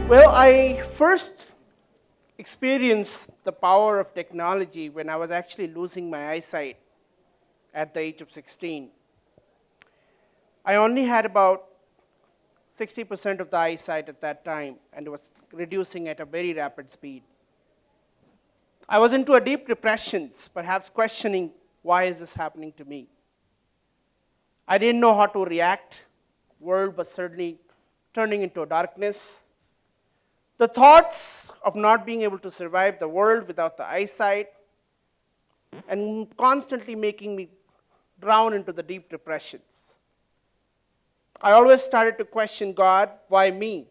Well, I first experienced the power of technology when I was actually losing my eyesight at the age of 16. I only had about 60% of the eyesight at that time, and it was reducing at a very rapid speed. I was into a deep depression, perhaps questioning, why is this happening to me? I didn't know how to react. The world was certainly turning into darkness. The thoughts of not being able to survive the world without the eyesight and constantly making me drown into the deep depressions. I always started to question God, why me?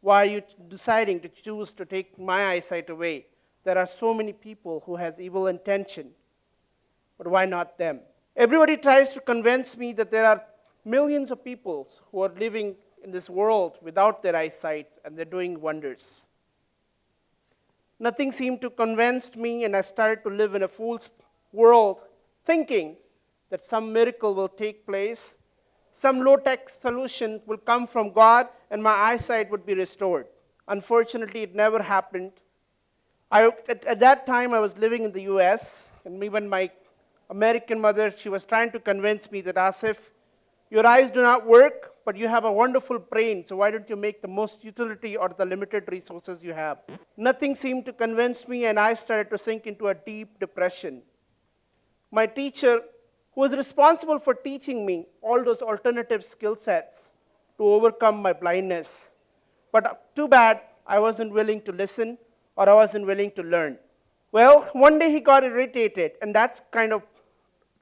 Why are you deciding to choose to take my eyesight away? There are so many people who has evil intention, but why not them? Everybody tries to convince me that there are millions of people who are living in this world without their eyesight, and they're doing wonders. Nothing seemed to convince me, and I started to live in a fool's world, thinking that some miracle will take place, some low-tech solution will come from God, and my eyesight would be restored. Unfortunately, it never happened. At that time, I was living in the US, and even my American mother, she was trying to convince me that, Asif, your eyes do not work, but you have a wonderful brain, so why don't you make the most utility out of the limited resources you have? Nothing seemed to convince me, and I started to sink into a deep depression. My teacher, who was responsible for teaching me all those alternative skill sets to overcome my blindness, but too bad I wasn't willing to listen, or I wasn't willing to learn. Well, one day he got irritated, and that's kind of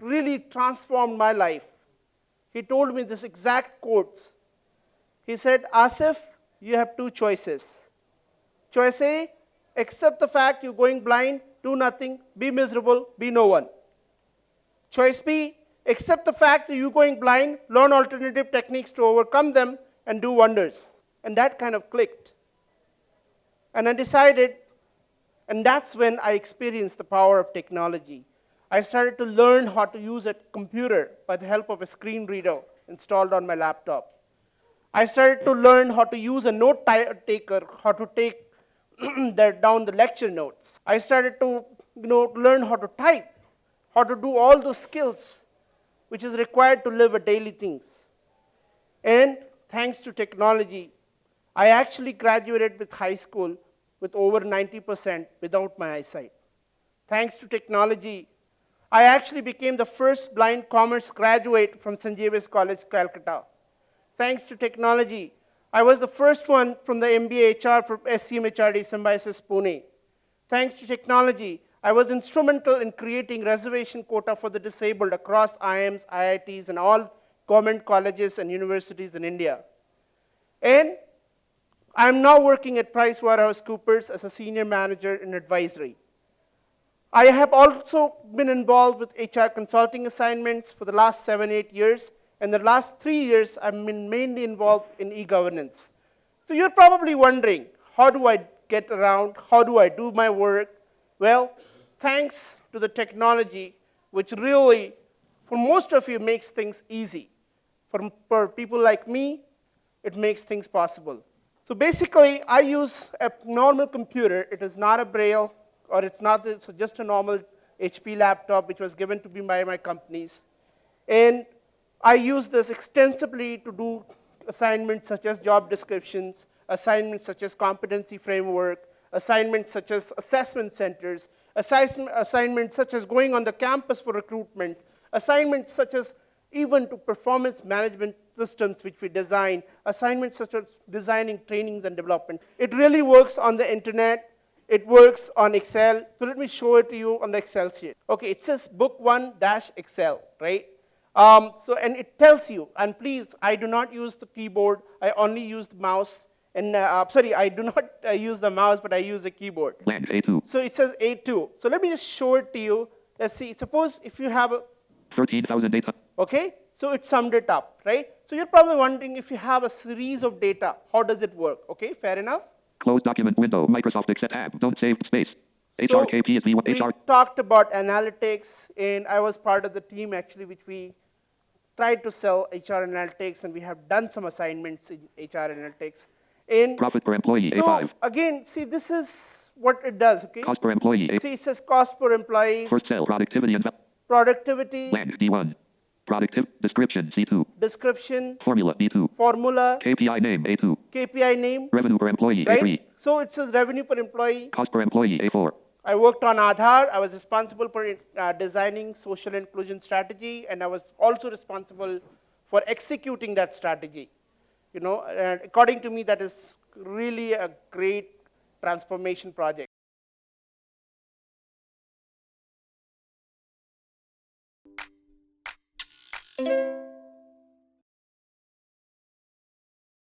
really transformed my life. He told me this exact quotes. He said, Asif, you have two choices. Choice A, accept the fact you're going blind, do nothing, be miserable, be no one. Choice B, accept the fact that you're going blind, learn alternative techniques to overcome them, and do wonders. And that kind of clicked. And I decided, and that's when I experienced the power of technology. I started to learn how to use a computer by the help of a screen reader installed on my laptop. I started to learn how to use a note taker, how to take down the lecture notes. I started to learn how to type, how to do all those skills which is required to live a daily things. And thanks to technology, I actually graduated with high school with over 90% without my eyesight. Thanks to technology, I actually became the first blind commerce graduate from St. Xavier's College, Calcutta. Thanks to technology, I was the first one from the MBA HR for SCM HRD Symbiosis Pune. Thanks to technology, I was instrumental in creating reservation quota for the disabled across IIMs, IITs, and all government colleges and universities in India. And I'm now working at PricewaterhouseCoopers as a senior manager in advisory. I have also been involved with HR consulting assignments for the last 7-8 years, and the last 3 years I've been mainly involved in e-governance. So you're probably wondering, how do I get around? How do I do my work? Well, thanks to the technology, which really, for most of you, makes things easy. For people like me, it makes things possible. So basically, I use a normal computer. It is not a Braille, or it's just a normal HP laptop, which was given to me by my companies. And I use this extensively to do assignments such as job descriptions, assignments such as competency framework, assignments such as assessment centers, assignments such as going on the campus for recruitment, assignments such as even to performance management systems which we design, assignments such as designing trainings and development. It really works on the internet. It works on Excel. So let me show it to you on the Excel sheet. Okay, it says book 1-Excel, right? And it tells you, and please, I do not use the keyboard. I only use the mouse. And sorry, I do not use the mouse, but I use the keyboard. Blank A2. So it says A2. So let me just show it to you. Let's see. Suppose if you have a 13,000 data. okay, so it summed it up, right? So you're probably wondering, if you have a series of data, how does it work? Okay, fair enough. Close document window. Microsoft Excel tab. Don't save space. So HRKP is V1. we HR. talked about analytics, and I was part of the team actually, which we tried to sell HR analytics, and we have done some assignments in HR analytics. And Profit per employee. so A5. again, see, this is what it does, okay? Cost per employee. A. See, it says cost per employees, First cell. Productivity and productivity, blank. D1. Productive. Description. C2. description, Formula. B2. formula, KPI name. A2. KPI name, Revenue per employee. right? A3. So it says revenue per employee. Cost per employee. A4. I worked on Aadhaar. I was responsible for designing social inclusion strategy, and I was also responsible for executing that strategy. You know, and according to me, that is really a great transformation project.